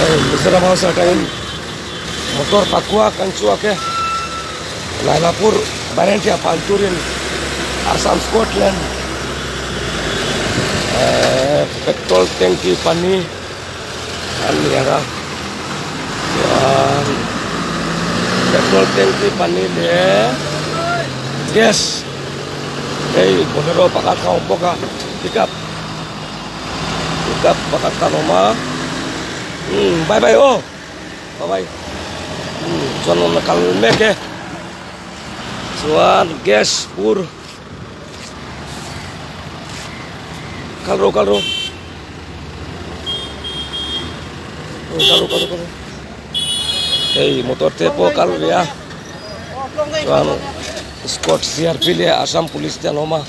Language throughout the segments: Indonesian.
bisa mau satain motor pakua kan cuake Lailapur Barentia Panturin Assam Scotland petrol tangki pani aniara petrol tangki pani le gas bolero pakat kau boka pickup pakat kanoma bye bye oh bye bye sono nakal meke suan gas pur kalro motor tepo kal ya suan Scott CRP le Assam Police janoma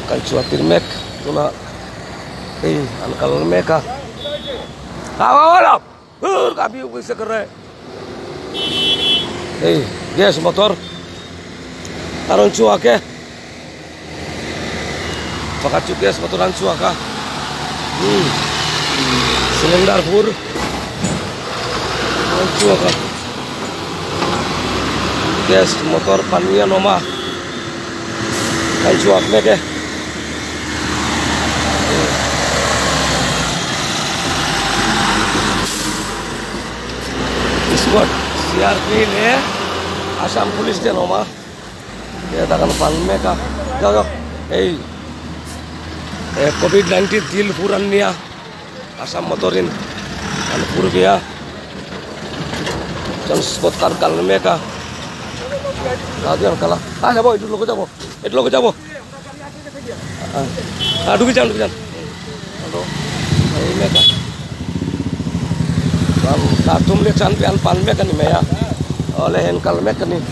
kan cuatir mek tuna an kalor meka awala kabi bisa kere gas motor taron cuake pakat gas motoran cuaka silinder pur cuaka gas motor pania noma kan cuak meke Scott CRP le Assam Police janoma ya takkan pan meka jauh COVID-19 til puran nia Assam motorin kan pur gaya jangan spot kal meka jangan kalah jabo itu lo jabo dugi jangan aduh meka katum le chan pian pan meka ni meya oleh hen kal meka ni